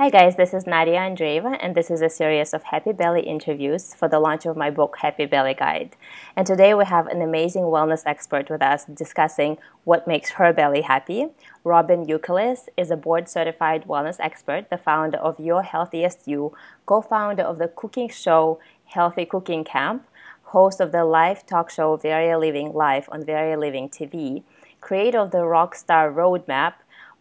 Hi guys, this is Nadya and Andreeva, and this is a series of Happy Belly interviews for the launch of my book, Happy Belly Guide. And today we have an amazing wellness expert with us discussing what makes her belly happy. Robyn Youkilis is a board-certified wellness expert, the founder of Your Healthiest You, co-founder of the cooking show Healthy Cooking Camp, host of the live talk show Very Living Live on Very Living TV, creator of the Rockstar Roadmap,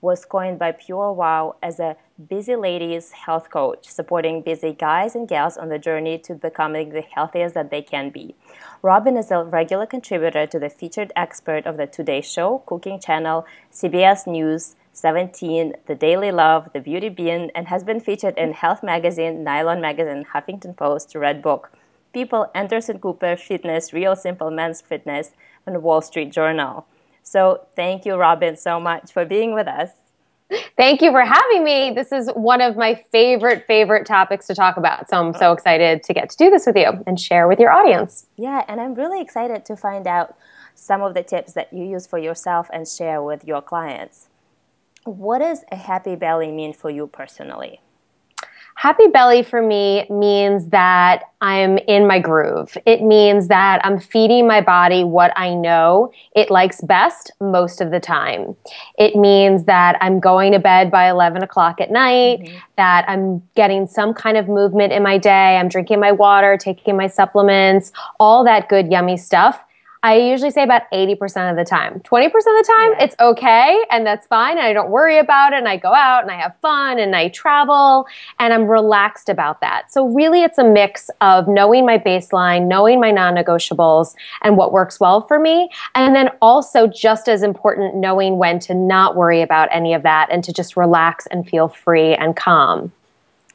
was coined by Pure Wow as a busy ladies health coach, supporting busy guys and gals on the journey to becoming the healthiest that they can be. Robyn is a regular contributor to the featured expert of the Today Show, Cooking Channel, CBS News, 17, The Daily Love, The Beauty Bean, and has been featured in Health Magazine, Nylon Magazine, Huffington Post, Red Book, People, Anderson Cooper, Fitness, Real Simple Men's Fitness, and Wall Street Journal. So thank you, Robyn, so much for being with us. Thank you for having me. This is one of my favorite topics to talk about. So I'm so excited to get to do this with you and share with your audience. Yeah, and I'm really excited to find out some of the tips that you use for yourself and share with your clients. What does a happy belly mean for you personally? Happy belly for me means that I'm in my groove. It means that I'm feeding my body what I know it likes best most of the time. It means that I'm going to bed by 11 o'clock at night, that I'm getting some kind of movement in my day, I'm drinking my water, taking my supplements, all that good, yummy stuff. I usually say about 80% of the time. 20% of the time, it's okay, and that's fine, and I don't worry about it, and I go out, and I have fun, and I travel, and I'm relaxed about that. So really, it's a mix of knowing my baseline, knowing my non-negotiables, and what works well for me, and then also, just as important, knowing when to not worry about any of that, and to just relax and feel free and calm.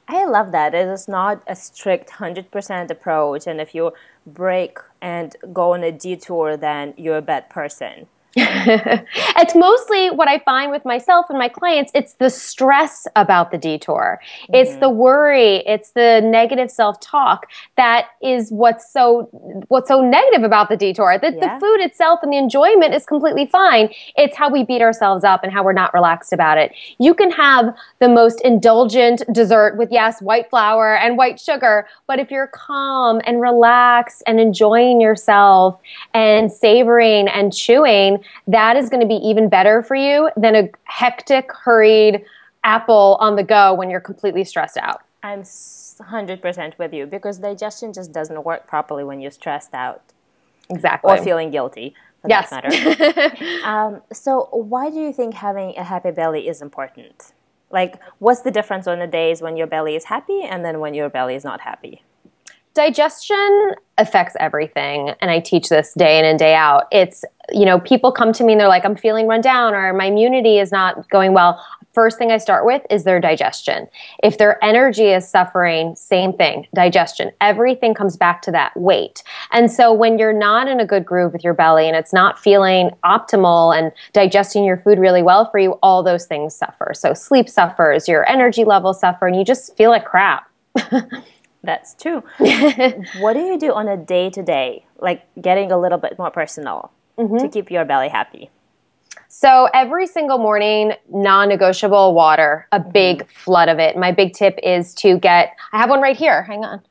I love that. It is not a strict 100% approach, and if you break and go on a detour, then you're a bad person. It's mostly what I find with myself and my clients. It's the stress about the detour. It's the worry. It's the negative self-talk that is what's so negative about the detour. The food itself and the enjoyment is completely fine. It's how we beat ourselves up and how we're not relaxed about it. You can have the most indulgent dessert with, yes, white flour and white sugar, but if you're calm and relaxed and enjoying yourself and savoring and chewing, that is going to be even better for you than a hectic, hurried apple on the go when you're completely stressed out. I'm 100% with you, because digestion just doesn't work properly when you're stressed out. Exactly. Or feeling guilty, for that matter. So why do you think having a happy belly is important? Like, what's the difference on the days when your belly is happy and then when your belly is not happy? Digestion affects everything, and I teach this day in and day out. It's, people come to me and they're like, I'm feeling run down, or my immunity is not going well. First thing I start with is their digestion. If their energy is suffering, same thing, digestion. Everything comes back to that weight. And so when you're not in a good groove with your belly and it's not feeling optimal and digesting your food really well for you, all those things suffer. So sleep suffers, your energy levels suffer, and you just feel like crap. That's true. What do you do on a day-to-day, like getting a little bit more personal, to keep your belly happy? So every single morning, non-negotiable water, a big flood of it. My big tip is to I have one right here. Hang on.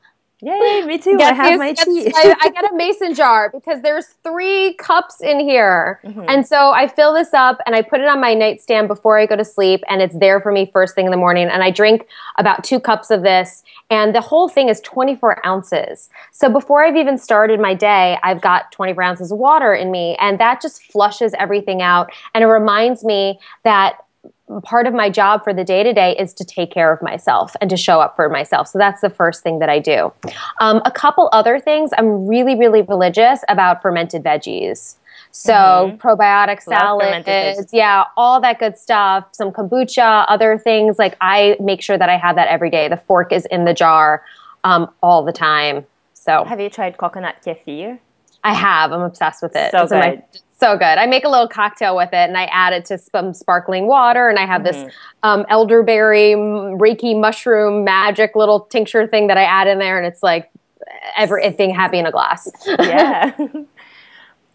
Yay, me too. I have my tea. I get a mason jar because there's 3 cups in here. And so I fill this up and I put it on my nightstand before I go to sleep, and it's there for me first thing in the morning. And I drink about 2 cups of this, and the whole thing is 24 ounces. So before I've even started my day, I've got 24 ounces of water in me, and that just flushes everything out. And it reminds me that part of my job for the day-to-day is to take care of myself and to show up for myself. So that's the first thing that I do. A couple other things, I'm really religious about fermented veggies. So probiotic salads, all that good stuff, some kombucha, other things. Like, I make sure that I have that every day. The fork is in the jar all the time. So, have you tried coconut kefir? I have. I'm obsessed with it. So good. So good. I make a little cocktail with it, and I add it to some sparkling water, and I have this elderberry, Reiki mushroom magic little tincture thing that I add in there, and it's like everything happy in a glass. Yeah.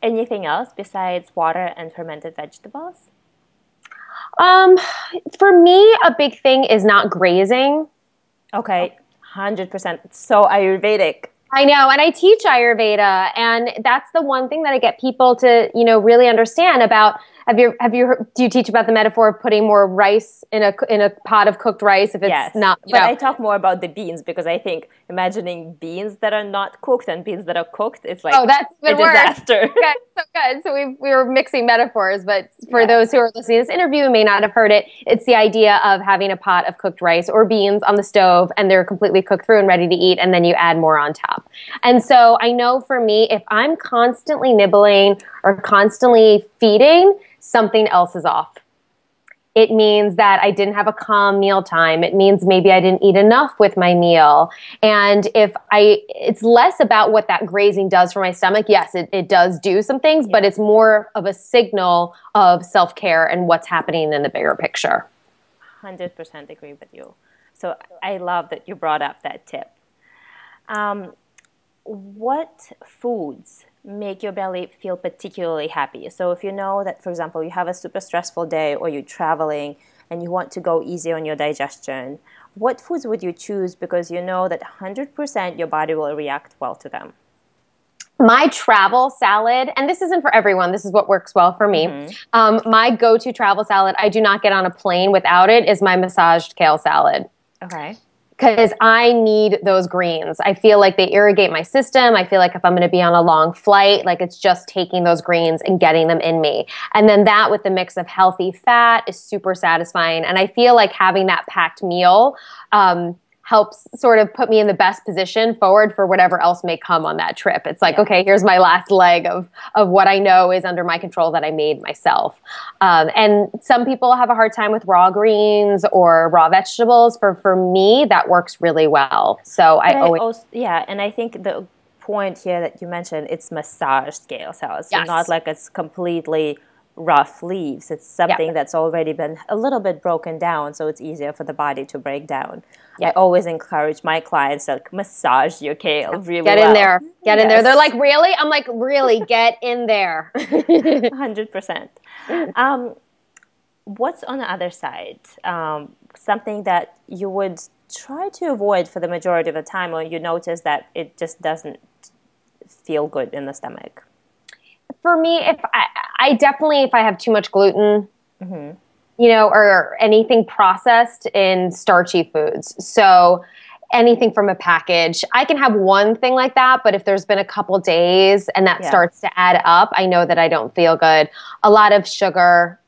Anything else besides water and fermented vegetables? Um, for me, a big thing is not grazing. Okay, 100%. So Ayurvedic. I know, and I teach Ayurveda, and that's the one thing that I get people to, really understand about. Do you teach about the metaphor of putting more rice in a pot of cooked rice if it's Yes, not, but I talk more about the beans because I think imagining beans that are not cooked and beans that are cooked, it's like Oh, that's a even worse. disaster. Okay, so good. So we were mixing metaphors, but for Yeah. those who are listening to this interview and may not have heard it, it's the idea of having a pot of cooked rice or beans on the stove and they're completely cooked through and ready to eat, and then you add more on top. And so I know for me, if I'm constantly nibbling or constantly feeding, something else is off. It means that I didn't have a calm meal time. It means maybe I didn't eat enough with my meal. And it's less about what that grazing does for my stomach. Yes, it does do some things, but it's more of a signal of self-care and what's happening in the bigger picture. 100% agree with you. So I love that you brought up that tip. What foods make your belly feel particularly happy? So if you know that, for example, you have a super stressful day or you're traveling and you want to go easy on your digestion, what foods would you choose because you know that 100% your body will react well to them? My travel salad, and this isn't for everyone, this is what works well for me. My go-to travel salad, I do not get on a plane without it, is my massaged kale salad. Okay. Because I need those greens. I feel like they irrigate my system. I feel like if I'm going to be on a long flight, like it's just taking those greens and getting them in me. And then that with the mix of healthy fat is super satisfying. And I feel like having that packed meal helps sort of put me in the best position forward for whatever else may come on that trip. It's like, okay, here's my last leg of what I know is under my control that I made myself. And some people have a hard time with raw greens or raw vegetables. For me, that works really well. So and I think the point here that you mentioned, it's massaged kale salad. So not like it's completely rough leaves. It's something that's already been a little bit broken down, so it's easier for the body to break down. I always encourage my clients to massage your kale really Get well. in there. Get in there. They're like, really? I'm like, really? Get in there. 100%. What's on the other side? Something that you would try to avoid for the majority of the time, or you notice that it just doesn't feel good in the stomach? For me, if I have too much gluten, or anything processed in starchy foods. So anything from a package. I can have one thing like that, but if there's been a couple days and that starts to add up, I know that I don't feel good. A lot of sugar,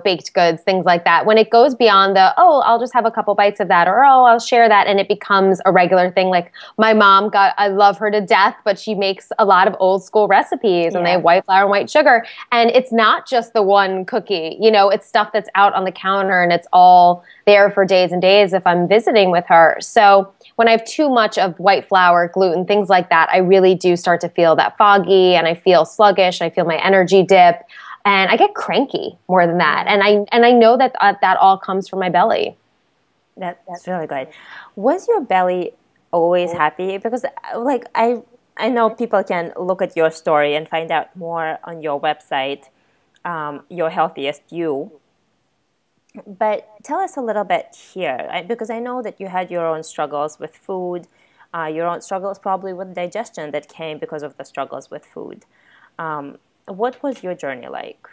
baked goods, things like that. When it goes beyond I'll just have a couple bites of that, or I'll share that, and it becomes a regular thing. Like my mom I love her to death, but she makes a lot of old school recipes and they have white flour and white sugar. And it's not just the one cookie, it's stuff that's out on the counter and it's all there for days and days if I'm visiting with her. So when I have too much of white flour, gluten, things like that, I really do start to feel that foggy and I feel sluggish. I feel my energy dip and I get cranky more than that. And I know that that all comes from my belly. That's really good. Was your belly always happy? Because I know people can look at your story and find out more on your website, Your Healthiest You. But tell us a little bit here, because I know that you had your own struggles with food, your own struggles probably with digestion that came because of the struggles with food. What was your journey like?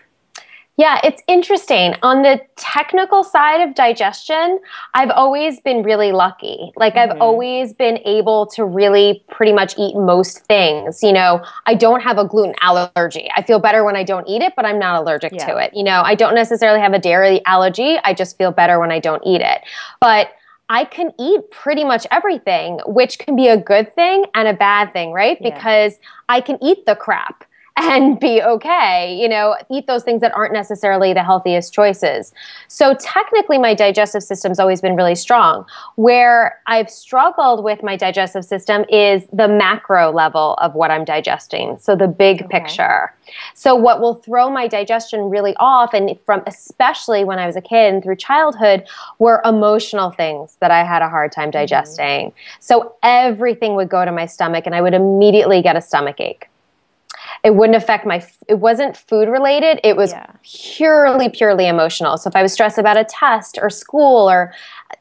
Yeah, it's interesting. On the technical side of digestion, I've always been really lucky. Like I've always been able to really pretty much eat most things. I don't have a gluten allergy. I feel better when I don't eat it, but I'm not allergic to it. I don't necessarily have a dairy allergy. I just feel better when I don't eat it. But I can eat pretty much everything, which can be a good thing and a bad thing, right? Yeah. Because I can eat the crap and be okay, eat those things that aren't necessarily the healthiest choices. So technically my digestive system's always been really strong. Where I've struggled with my digestive system is the macro level of what I'm digesting. So the big picture. So what will throw my digestion really off, and especially when I was a kid and through childhood, were emotional things that I had a hard time digesting. So everything would go to my stomach and I would immediately get a stomach ache. It wouldn't affect it wasn't food related. It was purely emotional. So if I was stressed about a test or school or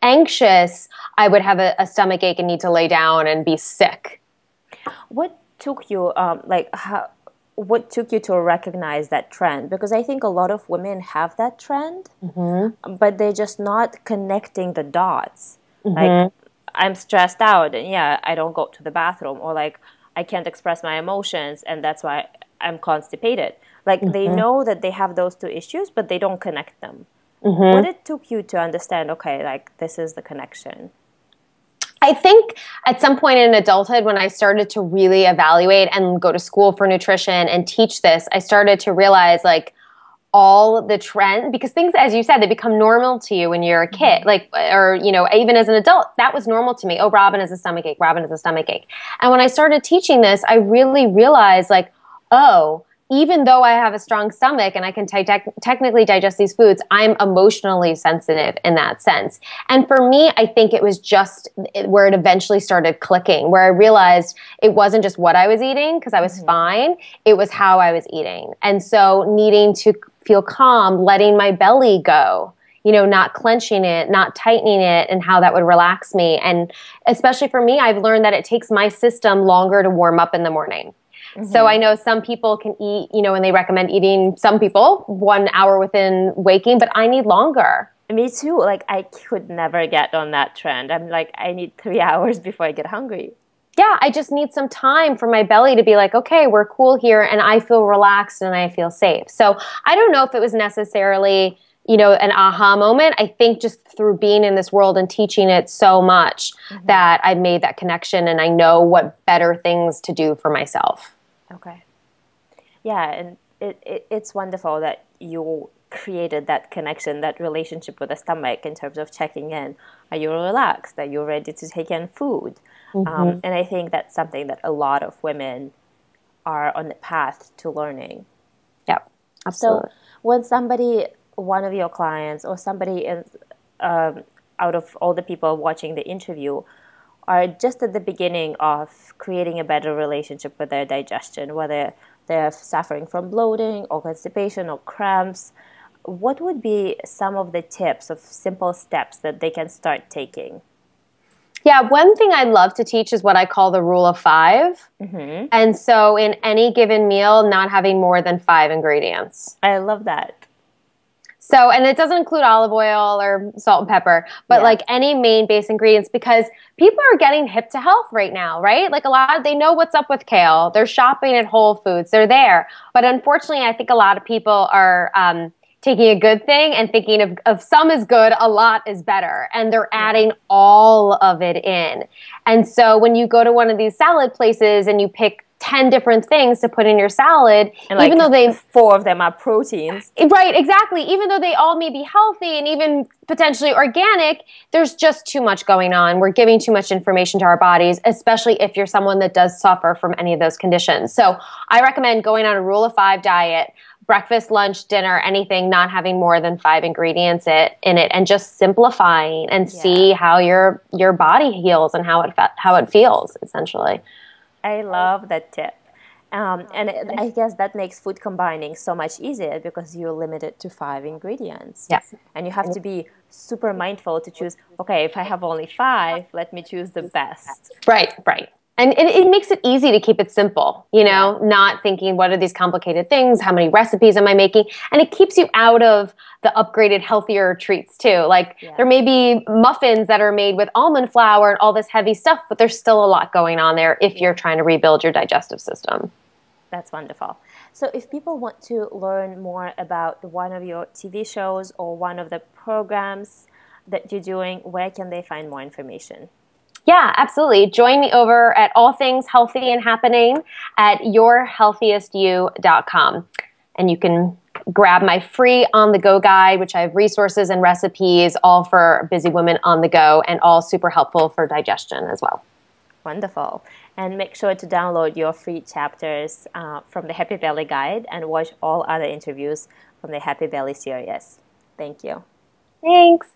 anxious, I would have a stomach ache and need to lay down and be sick. What took you, what took you to recognize that trend? Because I think a lot of women have that trend, but they're just not connecting the dots. Like, I'm stressed out and I don't go to the bathroom, or like I can't express my emotions and that's why I'm constipated. Like they know that they have those two issues, but they don't connect them. What it took you to understand, okay, like this is the connection? I think at some point in adulthood, when I started to really evaluate and go to school for nutrition and teach this, I started to realize like all the trends, because things, as you said, they become normal to you when you're a kid, like, or, you know, even as an adult, that was normal to me. Oh, Robyn has a stomach ache. Robyn has a stomach ache. And when I started teaching this, I really realized like, oh, even though I have a strong stomach and I can technically digest these foods, I'm emotionally sensitive in that sense. And for me, I think it was just where it eventually started clicking, where I realized it wasn't just what I was eating, because I was fine. It was how I was eating. And so needing to feel calm, letting my belly go, you know, not clenching it, not tightening it, and how that would relax me. And especially for me, I've learned that it takes my system longer to warm up in the morning. So I know some people can eat, you know, and they recommend eating, some people, 1 hour within waking, but I need longer. Me too. Like I could never get on that trend. I'm like, I need 3 hours before I get hungry. Yeah, I just need some time for my belly to be like, okay, we're cool here, and I feel relaxed and I feel safe. So I don't know if it was necessarily, you know, an aha moment. I think just through being in this world and teaching it so much that I made that connection, and I know what better things to do for myself. Okay. Yeah, and it's wonderful that you created that connection, that relationship with the stomach in terms of checking in. Are you relaxed? Are you ready to take in food? And I think that's something that a lot of women are on the path to learning. Yeah, absolutely. So when somebody, one of your clients or somebody in, out of all the people watching the interview, are just at the beginning of creating a better relationship with their digestion, whether they're suffering from bloating or constipation or cramps, what would be some of the tips of simple steps that they can start taking? Yeah, one thing I love to teach is what I call the rule of 5. And so in any given meal, not having more than 5 ingredients. I love that. So, and it doesn't include olive oil or salt and pepper, but like any main base ingredients, because people are getting hip to health right now, right? Like they know what's up with kale. They're shopping at Whole Foods. They're there. But unfortunately, I think a lot of people are taking a good thing and thinking of some is good, a lot is better. And they're adding all of it in. And so when you go to one of these salad places and you pick 10 different things to put in your salad, and even though 4 of them are proteins. Right, exactly. Even though they all may be healthy and even potentially organic, there's just too much going on. We're giving too much information to our bodies, especially if you're someone that does suffer from any of those conditions. So I recommend going on a rule of 5 diet, breakfast, lunch, dinner, anything, not having more than 5 ingredients in it, and just simplifying and see how your body heals and how it feels, essentially. I love that tip. And I guess that makes food combining so much easier because you're limited to 5 ingredients. Yes. And you have to be super mindful to choose, okay, if I have only 5, let me choose the best. Right. And it makes it easy to keep it simple, you know, not thinking, what are these complicated things? How many recipes am I making? And it keeps you out of the upgraded, healthier treats too. Like there may be muffins that are made with almond flour and all this heavy stuff, but there's still a lot going on there if you're trying to rebuild your digestive system. That's wonderful. So if people want to learn more about one of your TV shows or one of the programs that you're doing, where can they find more information? Yeah, absolutely. Join me over at All Things Healthy and Happening at yourhealthiestyou.com. And you can grab my free on-the-go guide, which I have resources and recipes, all for busy women on the go, and all super helpful for digestion as well. Wonderful. And make sure to download your free chapters from the Happy Belly Guide and watch all other interviews from the Happy Belly series. Thank you. Thanks.